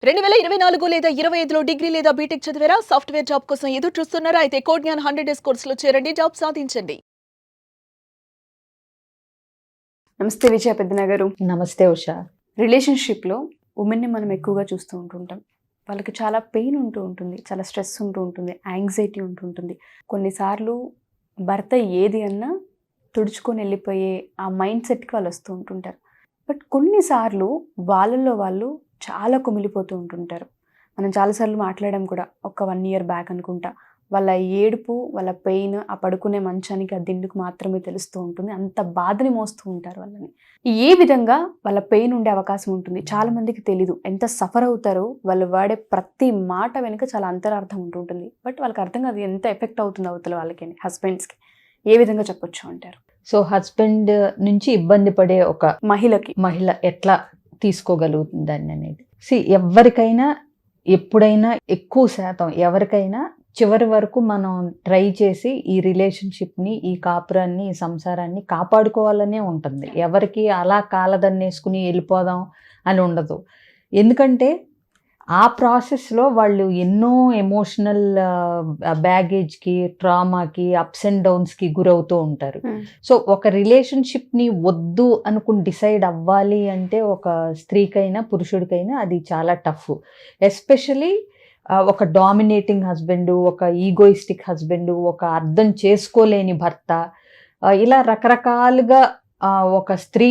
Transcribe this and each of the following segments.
2024 లేదా 25లో డిగ్రీ లేదా బీటెక్ చదివారా? సాఫ్ట్‌వేర్ జాబ్ కోసం ఎదురు చూస్తున్నారా? అయితే కోడ్ జ్ఞాన్ 100 డేస్ కోర్సులో చేరండి. జాబ్ సాధించండి. నమస్తే విజయ పెద్దన గారు. నమస్తే ఉషా. రిలేషన్షిప్లో ఉమెన్ని మనం ఎక్కువగా చూస్తూ ఉంటుంటాం. వాళ్ళకి చాలా పెయిన్ ఉంటూ ఉంటుంది, చాలా స్ట్రెస్ ఉంటూ ఉంటుంది, యాంగ్జైటీ ఉంటుంటుంది. కొన్నిసార్లు భర్త ఏది అన్నా తుడుచుకొని వెళ్ళిపోయే ఆ మైండ్ సెట్కి వాళ్ళు వస్తూ ఉంటుంటారు. బట్ కొన్నిసార్లు వాళ్ళల్లో వాళ్ళు చాలా కుమిలిపోతూ ఉంటుంటారు. మనం చాలాసార్లు మాట్లాడాం కూడా, ఒక 1 year బ్యాక్ అనుకుంటా. వాళ్ళ ఏడుపు, వాళ్ళ పెయిన్ ఆ పడుకునే మంచానికి ఆ దిండుకు మాత్రమే తెలుస్తూ ఉంటుంది. అంత బాధని మోస్తూ ఉంటారు వాళ్ళని. ఏ విధంగా వాళ్ళ పెయిన్ ఉండే అవకాశం ఉంటుంది చాలా మందికి తెలీదు. ఎంత సఫర్ అవుతారో, వాళ్ళు వాడే ప్రతి మాట వెనుక చాలా అంతరార్థం ఉంటుంటుంది. బట్ వాళ్ళకి అర్థం కాదు ఎంత ఎఫెక్ట్ అవుతుంది అవతల వాళ్ళకి, హస్బెండ్స్కి. ఏ విధంగా చెప్పొచ్చు అంటారు? సో హస్బెండ్ నుంచి ఇబ్బంది పడే ఒక మహిళ ఎట్లా తీసుకోగలుగుతుందని అనేది ఎవరికైనా ఎప్పుడైనా ఎక్కువ శాతం ఎవరికైనా చివరి వరకు మనం ట్రై చేసి ఈ రిలేషన్షిప్ని, ఈ కాపురాన్ని, ఈ సంసారాన్ని కాపాడుకోవాలనే ఉంటుంది. ఎవరికి అలా కాలదన్నేసుకుని వెళ్ళిపోదాం అని ఉండదు. ఎందుకంటే ఆ ప్రాసెస్లో వాళ్ళు ఎన్నో ఎమోషనల్ బ్యాగేజ్కి, ట్రామాకి, అప్స్ అండ్ డౌన్స్కి గురవుతూ ఉంటారు. సో ఒక రిలేషన్షిప్ని వద్దు అనుకుని డిసైడ్ అవ్వాలి అంటే ఒక స్త్రీకైనా పురుషుడికైనా అది చాలా టఫ్. ఎస్పెషలీ ఒక డామినేటింగ్ హస్బెండ్, ఒక ఈగోయిస్టిక్ హస్బెండ్, ఒక అర్థం చేసుకోలేని భర్త, ఇలా రకరకాలుగా ఒక స్త్రీ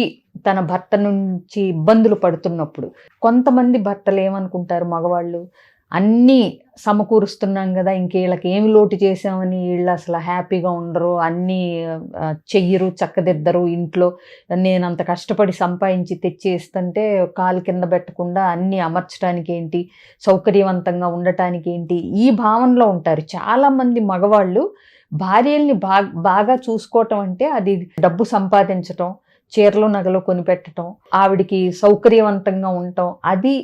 తన భర్త నుంచి ఇబ్బందులు పడుతున్నప్పుడు కొంతమంది భర్తలు ఏమనుకుంటారు, మగవాళ్ళు అన్నీ సమకూరుస్తున్నాం కదా, ఇంకేళ్ళకి ఏమి లోటు చేసామని వీళ్ళు అసలు హ్యాపీగా ఉండరు, అన్నీ చెయ్యరు, చక్కదిద్దరు, ఇంట్లో నేను అంత కష్టపడి సంపాదించి తెచ్చేస్తుంటే కాలు కింద పెట్టకుండా అన్నీ అమర్చడానికి ఏంటి, సౌకర్యవంతంగా ఉండటానికి ఏంటి, ఈ భావనలో ఉంటారు చాలామంది మగవాళ్ళు. భార్యల్ని బాగా చూసుకోవటం అంటే అది డబ్బు సంపాదించటం, చీరలు నగలు కొనిపెట్టడం, ఆవిడికి సౌకర్యవంతంగా ఉండటం అది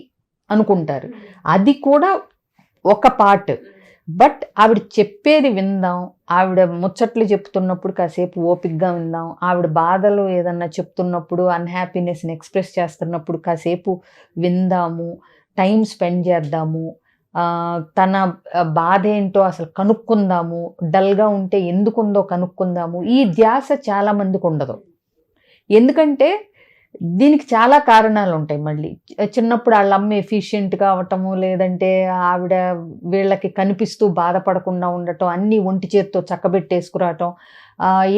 అనుకుంటారు. అది కూడా ఒక పార్ట్. బట్ ఆవిడ చెప్పేది విందాం, ఆవిడ ముచ్చట్లు చెప్తున్నప్పుడు కాసేపు ఓపికగా విందాం, ఆవిడ బాధలు ఏదన్నా చెప్తున్నప్పుడు, అన్హ్యాపీనెస్ని ఎక్స్ప్రెస్ చేస్తున్నప్పుడు కాసేపు విందాము, టైం స్పెండ్ చేద్దాము, తన బాధ ఏంటో అసలు కనుక్కుందాము, డల్గా ఉంటే ఎందుకుందో కనుక్కుందాము, ఈ ధ్యాస చాలామందికి ఉండదు. ఎందుకంటే దీనికి చాలా కారణాలు ఉంటాయి. మళ్ళీ చిన్నప్పుడు వాళ్ళ అమ్మ ఎఫిషియెంట్గా అవటము, లేదంటే ఆవిడ వీళ్ళకి కనిపిస్తూ బాధపడకుండా ఉండటం, అన్నీ ఒంటి చేత్తో చక్కబెట్టేసుకురావటం,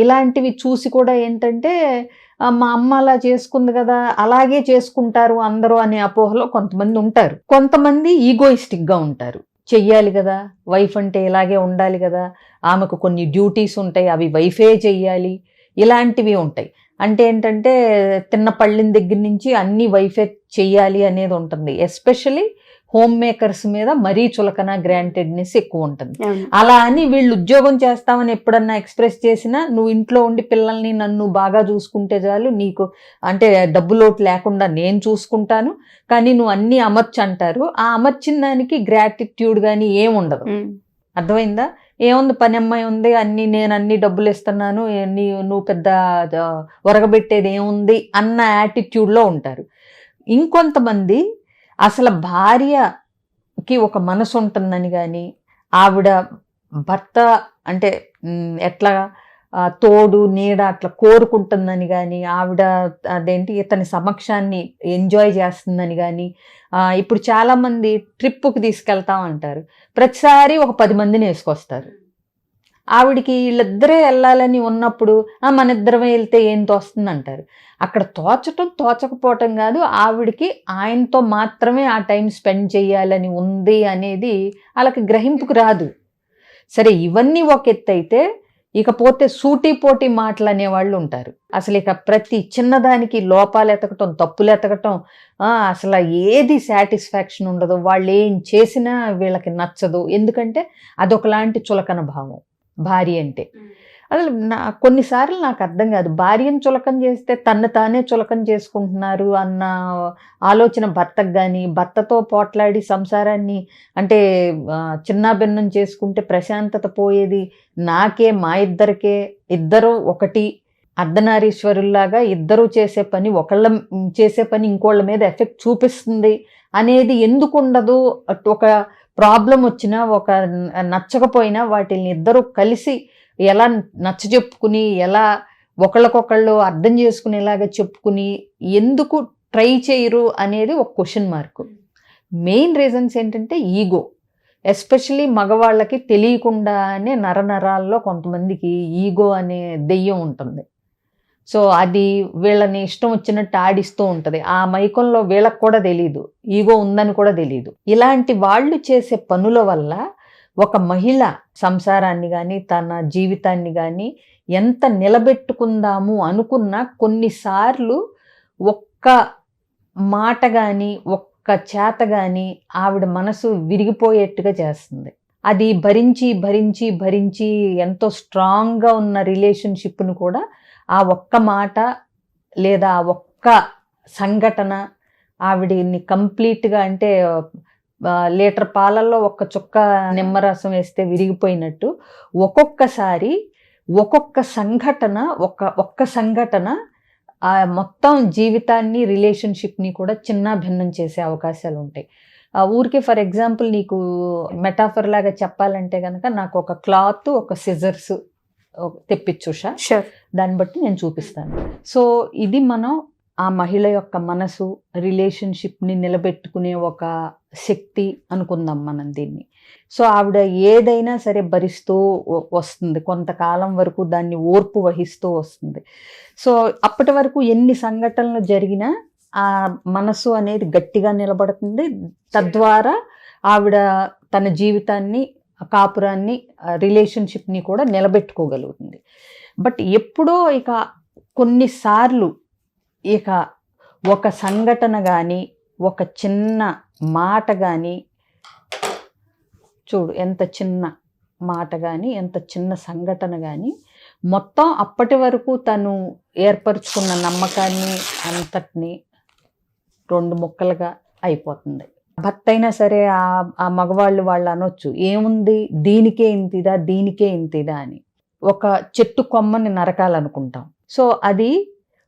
ఇలాంటివి చూసి కూడా ఏంటంటే మా అమ్మ అలా చేసుకుంది కదా, అలాగే చేసుకుంటారు అందరూ అనే అపోహలో కొంతమంది ఉంటారు. కొంతమంది ఈగోయిస్టిక్గా ఉంటారు. చెయ్యాలి కదా, వైఫ్ అంటే ఇలాగే ఉండాలి కదా, ఆమెకు కొన్ని డ్యూటీస్ ఉంటాయి, అవి వైఫే చెయ్యాలి, ఇలాంటివి ఉంటాయి. అంటే ఏంటంటే తిన్న పళ్ళిన దగ్గర నుంచి అన్ని వైఫే చెయ్యాలి అనేది ఉంటుంది. ఎస్పెషలీ హోమ్ మేకర్స్ మీద మరీ చులకన, గ్రాంటెడ్నెస్ ఎక్కువ ఉంటుంది. అలా అని వీళ్ళు ఉద్యోగం చేస్తామని ఎప్పుడన్నా ఎక్స్ప్రెస్ చేసినా, నువ్వు ఇంట్లో ఉండి పిల్లల్ని నన్ను బాగా చూసుకుంటే చాలు, నీకు అంటే డబ్బు లోటు లేకుండా నేను చూసుకుంటాను, కానీ నువ్వు అన్నీ అమర్చి అంటారు. ఆ అమర్చిన దానికి గ్రాటిట్యూడ్ కానీ ఏముండదు. అర్థమైందా? ఏముంది, పని అమ్మాయి ఉంది, నేను అన్ని డబ్బులు ఇస్తున్నాను, నువ్వు పెద్ద ఒరగబెట్టేది ఏముంది అన్న యాటిట్యూడ్లో ఉంటారు. ఇంకొంతమంది అసలు భార్యకి ఒక మనసు ఉంటుందని కానీ, ఆవిడ భర్త అంటే ఎట్లా తోడు నీడ అట్లా కోరుకుంటుందని కానీ, ఆవిడ అదేంటి ఇతని సమక్షాన్ని ఎంజాయ్ చేస్తుందని కానీ. ఇప్పుడు చాలామంది ట్రిప్పుకి తీసుకెళ్తాం అంటారు, ప్రతిసారి ఒక 10 మందిని వేసుకొస్తారు. ఆవిడికి వీళ్ళిద్దరే వెళ్ళాలని ఉన్నప్పుడు మన ఇద్దరమే వెళ్తే ఏం తోస్తుంది అంటారు. అక్కడ తోచకపోవటం కాదు, ఆవిడికి ఆయనతో మాత్రమే ఆ టైం స్పెండ్ చేయాలని ఉంది అనేది వాళ్ళకి గ్రహింపుకు రాదు. సరే, ఇవన్నీ ఒక ఎత్తు అయితే, ఇకపోతే సూటిపోటి మాటలు అనేవాళ్ళు ఉంటారు. అసలు ఇక ప్రతి చిన్నదానికి లోపాలు ఎతకటం, తప్పులు ఎతకటం, అసలు ఏది సాటిస్ఫాక్షన్ ఉండదు, వాళ్ళు ఏం చేసినా వీళ్ళకి నచ్చదు. ఎందుకంటే అదొకలాంటి చులకన భావం భార్య అంటే. అసలు కొన్నిసార్లు నాకు అర్థం కాదు, భార్యను చులకన చేస్తే తన్ను తానే చులకన చేసుకుంటున్నారు అన్న ఆలోచన భర్తకు కానీ, భర్తతో పోట్లాడి సంసారాన్ని అంటే చిన్నాభిన్నం చేసుకుంటే ప్రశాంతత పోయేది నాకే, మా ఇద్దరికే, ఇద్దరు ఒకటి అర్ధనారీశ్వరుల్లాగా ఇద్దరూ చేసే పని, ఒకళ్ళ చేసే పని ఇంకోళ్ళ మీద ఎఫెక్ట్ చూపిస్తుంది అనేది ఎందుకు ఉండదు? ఒక ప్రాబ్లం వచ్చినా, ఒక నచ్చకపోయినా వాటిని ఇద్దరు కలిసి ఎలా నచ్చజెప్పుకుని, ఎలా ఒకళ్ళకొకళ్ళు అర్థం చేసుకునేలాగా చెప్పుకుని ఎందుకు ట్రై చేయరు అనేది ఒక క్వశ్చన్ మార్క్. మెయిన్ రీజన్స్ ఏంటంటే ఈగో. ఎస్పెషలీ మగవాళ్ళకి తెలియకుండానే నరనరాల్లో కొంతమందికి ఈగో అనే దెయ్యం ఉంటుంది. సో అది వీళ్ళని ఇష్టం వచ్చినట్టు ఆడిస్తూ ఉంటుంది. ఆ మైకంలో వీళ్ళకి కూడా తెలియదు, ఈగో ఉందని కూడా తెలియదు. ఇలాంటి వాళ్ళు చేసే పనుల వల్ల ఒక మహిళ సంసారాన్ని కానీ తన జీవితాన్ని కానీ ఎంత నిలబెట్టుకుందాము అనుకున్నా కొన్నిసార్లు ఒక్క మాట కానీ ఒక్క చేత కానీ ఆవిడ మనసు విరిగిపోయేట్టుగా చేస్తుంది. అది భరించి భరించి భరించి ఎంతో స్ట్రాంగ్గా ఉన్న రిలేషన్షిప్ను కూడా ఆ ఒక్క మాట లేదా ఆ ఒక్క సంఘటన ఆవిడని కంప్లీట్గా, అంటే లీటర్ పాలల్లో ఒక్క చుక్క నిమ్మరసం వేస్తే విరిగిపోయినట్టు ఒక్కొక్కసారి ఒక్కొక్క సంఘటన ఒక్క సంఘటన ఆ మొత్తం జీవితాన్ని రిలేషన్షిప్ని కూడా చిన్న భిన్నం చేసే అవకాశాలు ఉంటాయి. ఊరికే ఫర్ ఎగ్జాంపుల్ నీకు మెటాఫర్ లాగా చెప్పాలంటే కనుక నాకు ఒక క్లాత్, ఒక సిజర్స్ తెప్పించు ఉషా, దాన్ని బట్టి నేను చూపిస్తాను. సో ఇది మనం ఆ మహిళ యొక్క మనసు, రిలేషన్షిప్ని నిలబెట్టుకునే ఒక శక్తి అనుకుందాం మనం దీన్ని. సో ఆవిడ ఏదైనా సరే భరిస్తూ వస్తుంది, కొంతకాలం వరకు దాన్ని ఓర్పు వహిస్తూ వస్తుంది. సో అప్పటి వరకు ఎన్ని సంఘటనలు జరిగినా ఆ మనసు అనేది గట్టిగా నిలబడుతుంది. తద్వారా ఆవిడ తన జీవితాన్ని, కాపురాన్ని, రిలేషన్షిప్ని కూడా నిలబెట్టుకోగలుగుతుంది. బట్ ఎప్పుడో ఇక కొన్నిసార్లు ఇక ఒక సంఘటన కానీ, ఒక చిన్న మాట కానీ, చూడు ఎంత చిన్న మాట కానీ, ఎంత చిన్న సంఘటన కానీ మొత్తం అప్పటి వరకు తను ఏర్పరచుకున్న నమ్మకాన్ని అంతటిని రెండు ముక్కలుగా అయిపోతుంది. భర్త అయినా సరే ఆ మగవాళ్ళు వాళ్ళు అనొచ్చు, ఏముంది దీనికే ఇంతిదా, దీనికే ఇంతిదా అని. ఒక చెట్టు కొమ్మని నరకాలనుకుంటాం. సో అది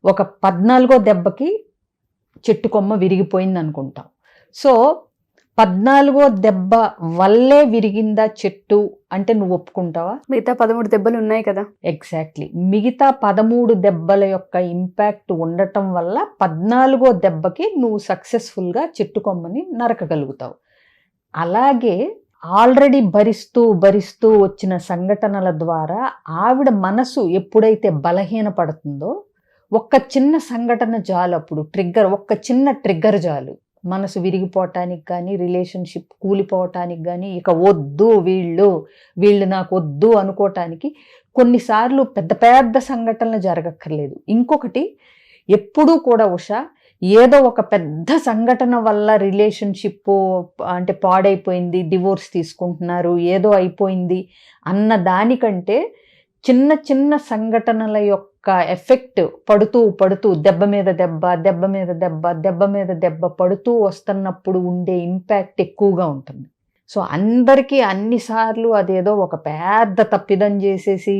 ఒక 14వ దెబ్బకి చెట్టు కొమ్మ విరిగిపోయింది అనుకుంటాం. సో 14వ దెబ్బ వల్లే విరిగిందా చెట్టు అంటే నువ్వు ఒప్పుకుంటావా? మిగతా 13 దెబ్బలు ఉన్నాయి కదా. ఎగ్జాక్ట్లీ. మిగతా 13 దెబ్బల యొక్క ఇంపాక్ట్ ఉండటం వల్ల 14వ దెబ్బకి నువ్వు సక్సెస్ఫుల్గా చెట్టు కొమ్మని నరకగలుగుతావు. అలాగే ఆల్రెడీ భరిస్తూ భరిస్తూ వచ్చిన సంఘటనల ద్వారా ఆవిడ మనసు ఎప్పుడైతే బలహీనపడుతుందో ఒక్క చిన్న సంఘటన చాలు, అప్పుడు ఒక్క చిన్న ట్రిగ్గర్ చాలు మనసు విరిగిపోవటానికి కానీ, రిలేషన్షిప్ కూలిపోవటానికి కానీ, ఇక వద్దు వీళ్ళు నాకు వద్దు అనుకోవటానికి. కొన్నిసార్లు పెద్ద పెద్ద సంఘటనలు జరగక్కర్లేదు. ఇంకొకటి, ఎప్పుడూ కూడా ఉషా ఏదో ఒక పెద్ద సంఘటన వల్ల రిలేషన్షిప్ అంటే పాడైపోయింది, డివోర్స్ తీసుకుంటున్నారు, ఏదో అయిపోయింది అన్న దానికంటే చిన్న చిన్న సంఘటనల యొక్క ఎఫెక్ట్ పడుతూ పడుతూ దెబ్బ మీద దెబ్బ, దెబ్బ మీద దెబ్బ, దెబ్బ మీద దెబ్బ పడుతూ వస్తున్నప్పుడు ఉండే ఇంపాక్ట్ ఎక్కువగా ఉంటుంది. సో అందరికీ అన్నిసార్లు అదేదో ఒక పెద్ద తప్పిదం చేసేసి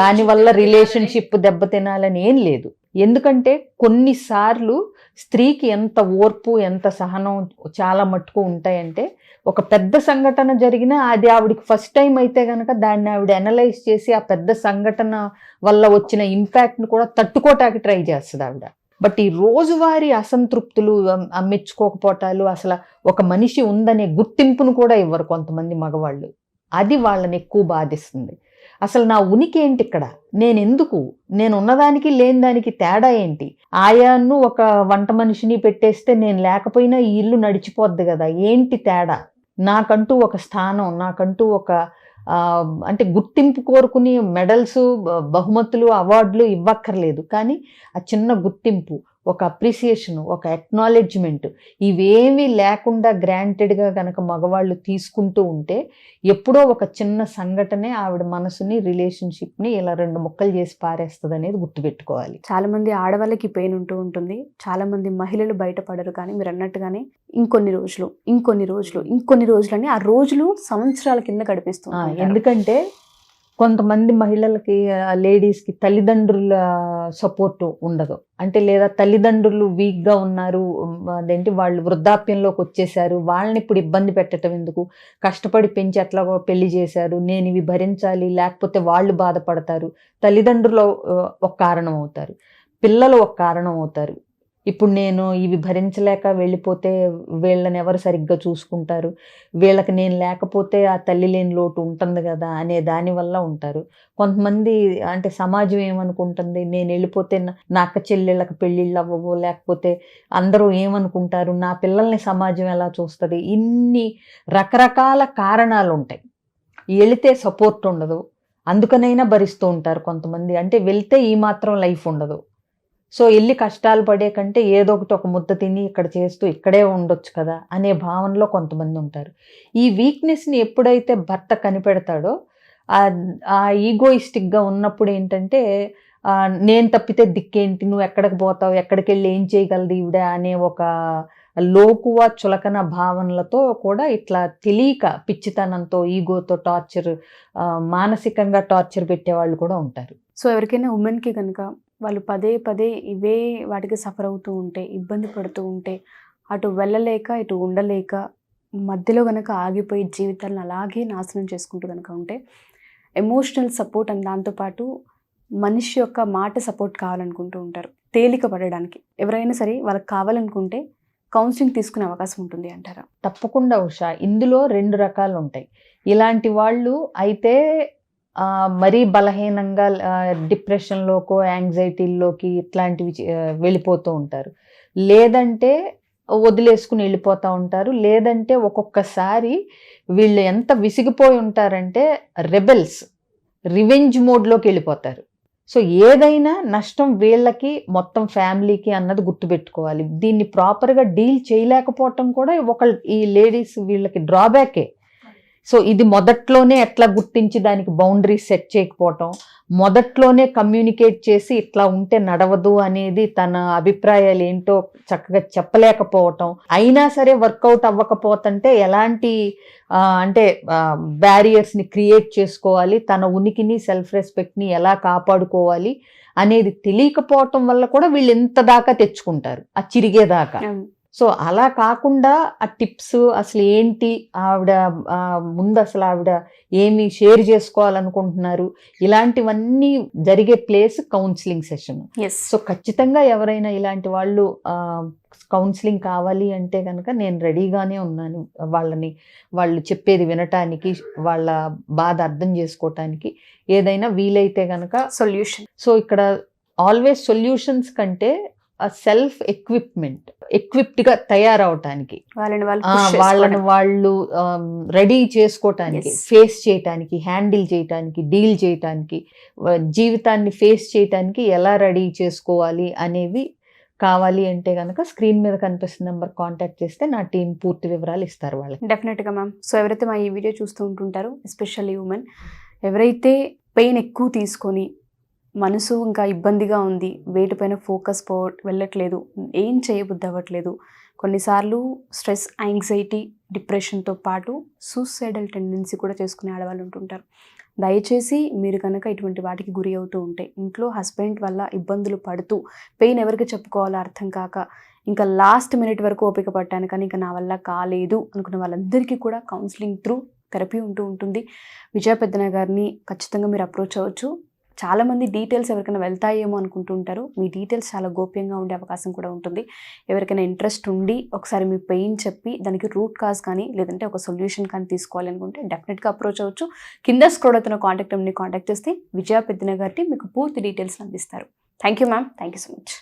దానివల్ల రిలేషన్షిప్ దెబ్బతినాలని ఏం లేదు. ఎందుకంటే కొన్నిసార్లు స్త్రీకి ఎంత ఓర్పు, ఎంత సహనం చాలా మట్టుకు ఉంటాయంటే, ఒక పెద్ద సంఘటన జరిగినా అది ఆవిడికి ఫస్ట్ టైం అయితే కనుక దాన్ని ఆవిడ అనలైజ్ చేసి ఆ పెద్ద సంఘటన వల్ల వచ్చిన ఇంపాక్ట్ను కూడా తట్టుకోవటానికి ట్రై చేస్తుంది ఆవిడ. బట్ ఈ రోజువారీ అసంతృప్తులు, మెచ్చుకోకపోవటాలు, అసలు ఒక మనిషి ఉందనే గుర్తింపును కూడా ఇవ్వరు కొంతమంది మగవాళ్ళు. అది వాళ్ళని ఎక్కువ బాధిస్తుంది. అసలు నా ఉనికి ఏంటి ఇక్కడ, నేను ఉన్నదానికి లేని దానికి తేడా ఏంటి? ఆయాను ఒక వంట మనిషిని పెట్టేస్తే నేను లేకపోయినా ఈ ఇల్లు నడిచిపోద్ది కదా, ఏంటి తేడా? నాకంటూ ఒక స్థానం, నాకంటూ ఒక అంటే గుర్తింపు కోరుకుని మెడల్స్, బహుమతులు, అవార్డులు ఇవ్వక్కర్లేదు. కానీ ఆ చిన్న గుర్తింపు, ఒక అప్రిసియేషన్, ఒక అక్నాలెడ్జ్మెంట్ ఇవేమీ లేకుండా గ్రాంటెడ్గా కనుక మగవాళ్ళు తీసుకుంటూ ఉంటే ఎప్పుడో ఒక చిన్న సంఘటనే ఆవిడ మనసుని, రిలేషన్షిప్ని ఇలా రెండు ముక్కలు చేసి పారేస్తుంది అనేది గుర్తుపెట్టుకోవాలి. చాలామంది ఆడవాళ్ళకి పెయిన్ ఉంటూ ఉంటుంది, చాలామంది మహిళలు బయటపడరు. కానీ మీరు అన్నట్టుగానే ఇంకొన్ని రోజులు అని ఆ రోజులు సంవత్సరాల కింద గడిపిస్తుంది. ఎందుకంటే కొంతమంది మహిళలకి లేడీస్కి తల్లిదండ్రుల సపోర్ట్ ఉండదు, అంటే లేదా తల్లిదండ్రులు వీక్గా ఉన్నారు, అదేంటి వాళ్ళు వృద్ధాప్యంలోకి వచ్చేసారు, వాళ్ళని ఇప్పుడు ఇబ్బంది పెట్టడం ఎందుకు, కష్టపడి పెంచి ఎట్లాగో పెళ్లి చేశారు, నేను ఇవి భరించాలి, లేకపోతే వాళ్ళు బాధపడతారు. తల్లిదండ్రులు ఒక కారణం అవుతారు, పిల్లలు ఒక కారణం అవుతారు. ఇప్పుడు నేను ఇవి భరించలేక వెళ్ళిపోతే వీళ్ళని ఎవరు సరిగ్గా చూసుకుంటారు, వీళ్ళకి నేను లేకపోతే ఆ తల్లి లేని లోటు ఉంటుంది కదా అనే దానివల్ల ఉంటారు. కొంతమంది అంటే సమాజం ఏమనుకుంటుంది, నేను వెళ్ళిపోతే నా అక్క చెల్లెళ్ళకి పెళ్ళిళ్ళు అవ్వవు, లేకపోతే అందరూ ఏమనుకుంటారు, నా పిల్లల్ని సమాజం ఎలా చూస్తుంది, ఇన్ని రకరకాల కారణాలు ఉంటాయి. వెళితే సపోర్ట్ ఉండదు, అందుకనైనా భరిస్తూ ఉంటారు కొంతమంది. అంటే వెళ్తే ఈ మాత్రం లైఫ్ ఉండదు, సో వెళ్ళి కష్టాలు పడే కంటే ఏదో ఒకటి ఒక ముద్ద తిని ఇక్కడ చేస్తూ ఇక్కడే ఉండొచ్చు కదా అనే భావనలో కొంతమంది ఉంటారు. ఈ వీక్నెస్ని ఎప్పుడైతే భర్త కనిపెడతాడో ఆ ఈగోయిస్టిక్గా ఉన్నప్పుడు ఏంటంటే నేను తప్పితే దిక్కేంటి, నువ్వు ఎక్కడికి పోతావు, ఎక్కడికి వెళ్ళి ఏం చేయగలదు ఈవిడ అనే ఒక లోకువ చులకన భావనలతో కూడా ఇట్లా తెలియక పిచ్చితనంతో ఈగోతో టార్చర్, మానసికంగా టార్చర్ పెట్టేవాళ్ళు కూడా ఉంటారు. సో ఎవరికైనా ఉమెన్కి కనుక వాళ్ళు పదే పదే ఇవే వాటికి సఫర్ అవుతూ ఉంటే, ఇబ్బంది పడుతూ ఉంటే, అటు వెళ్ళలేక ఇటు ఉండలేక మధ్యలో కనుక ఆగిపోయి జీవితాలను అలాగే నాశనం చేసుకుంటూ కనుక ఉంటే, ఎమోషనల్ సపోర్ట్ అని దాంతోపాటు మనిషి యొక్క మాట సపోర్ట్ కావాలనుకుంటూ ఉంటారు. తేలిక పడడానికి ఎవరైనా సరే వాళ్ళకి కావాలనుకుంటే కౌన్సిలింగ్ తీసుకునే అవకాశం ఉంటుంది అంటారా? తప్పకుండా ఉషా, ఇందులో 2 రకాలు ఉంటాయి. ఇలాంటి వాళ్ళు అయితే మరీ బలహీనంగా డిప్రెషన్లోకో యాంగ్జైటీల్లోకి ఇట్లాంటివి వెళ్ళిపోతూ ఉంటారు, లేదంటే వదిలేసుకుని వెళ్ళిపోతూ ఉంటారు, లేదంటే ఒక్కొక్కసారి వీళ్ళు ఎంత విసిగిపోయి ఉంటారంటే రెబెల్స్, రివెంజ్ మోడ్లోకి వెళ్ళిపోతారు. సో ఏదైనా నష్టం వీళ్ళకి మొత్తం ఫ్యామిలీకి అన్నది గుర్తుపెట్టుకోవాలి. దీన్ని ప్రాపర్గా డీల్ చేయలేకపోవటం కూడా ఈ లేడీస్ వీళ్ళకి డ్రాబ్యాకే. సో ఇది మొదట్లోనే ఎట్లా గుర్తించి దానికి బౌండరీస్ సెట్ చేయకపోవటం, మొదట్లోనే కమ్యూనికేట్ చేసి ఇట్లా ఉంటే నడవదు అనేది తన అభిప్రాయాలు ఏంటో చక్కగా చెప్పలేకపోవటం, అయినా సరే వర్కౌట్ అవ్వకపోతుంటే ఎలాంటి అంటే బ్యారియర్స్ని క్రియేట్ చేసుకోవాలి, తన ఉనికిని సెల్ఫ్ రెస్పెక్ట్ని ఎలా కాపాడుకోవాలి అనేది తెలియకపోవటం వల్ల కూడా వీళ్ళు ఎంత దాకా తెచ్చుకుంటారు, ఆ చిరిగేదాకా. సో అలా కాకుండా ఆ టిప్స్ అసలు ఏంటి, ఆవిడ ముందు అసలు ఆవిడ ఏమి షేర్ చేసుకోవాలనుకుంటున్నారు, ఇలాంటివన్నీ జరిగే ప్లేస్ కౌన్సిలింగ్ సెషన్. సో ఖచ్చితంగా ఎవరైనా ఇలాంటి వాళ్ళు కౌన్సిలింగ్ కావాలి అంటే కనుక నేను రెడీగానే ఉన్నాను, వాళ్ళు చెప్పేది వినటానికి, వాళ్ళ బాధ అర్థం చేసుకోవటానికి, ఏదైనా వీలైతే కనుక సొల్యూషన్. సో ఇక్కడ ఆల్వేస్ సొల్యూషన్స్ కంటే సెల్ఫ్ ఎక్విప్డ్గా తయారవటానికి, వాళ్ళని వాళ్ళు రెడీ చేసుకోవటానికి, ఫేస్ చేయటానికి, హ్యాండిల్ చేయటానికి, డీల్ చేయటానికి, జీవితాన్ని ఫేస్ చేయటానికి ఎలా రెడీ చేసుకోవాలి అనేవి కావాలి అంటే కనుక స్క్రీన్ మీద కనిపిస్తున్న నెంబర్ కాంటాక్ట్ చేస్తే నా టీం పూర్తి వివరాలు ఇస్తారు వాళ్ళకి. డెఫినెట్గా మ్యామ్. సో ఎవరైతే మా ఈ వీడియో చూస్తూ ఉంటుంటారో, ఎస్పెషల్లీ ఉమెన్, ఎవరైతే పెయిన్ ఎక్కువ తీసుకొని మనసు ఇంకా ఇబ్బందిగా ఉంది, వేటిపైన ఫోకస్ వెళ్ళట్లేదు, ఏం చేయబుద్ధి అవ్వట్లేదు, కొన్నిసార్లు స్ట్రెస్, యాంగ్జైటీ, డిప్రెషన్తో పాటు సూసైడల్ టెండెన్సీ కూడా చేసుకునే ఆడవాళ్ళు ఉంటుంటారు. దయచేసి మీరు కనుక ఇటువంటి వాటికి గురి అవుతూ ఉంటే, ఇంట్లో హస్బెండ్ వల్ల ఇబ్బందులు పడుతూ పెయిన్ ఎవరికి చెప్పుకోవాలో అర్థం కాక ఇంకా లాస్ట్ మినిట్ వరకు ఓపిక పట్టాను కానీ ఇంకా నా వల్ల కాలేదు అనుకున్న వాళ్ళందరికీ కూడా కౌన్సిలింగ్ త్రూ థెరపీ ఉంటుంది. విజయ పెద్దన గారిని ఖచ్చితంగా మీరు అప్రోచ్ అవ్వచ్చు. చాలామంది డీటెయిల్స్ ఎవరికైనా వెళ్తాయేమో అనుకుంటూ ఉంటారు. మీ డీటెయిల్స్ చాలా గోప్యంగా ఉండే అవకాశం కూడా ఉంటుంది. ఎవరికైనా ఇంట్రెస్ట్ ఉండి ఒకసారి మీ పెయిన్ చెప్పి దానికి రూట్ కాజ్ కానీ లేదంటే ఒక సొల్యూషన్ కానీ తీసుకోవాలి అనుకుంటే డెఫినెట్గా అప్రోచ్ అవ్వచ్చు. కింద స్క్రోల్ అవుతున్న కాంటాక్ట్ నెంబర్ని కాంటాక్ట్ చేస్తే విజయ పెద్దన గారికి మీకు పూర్తి డీటెయిల్స్ అందిస్తారు. Thank you ma'am. Thank you so much.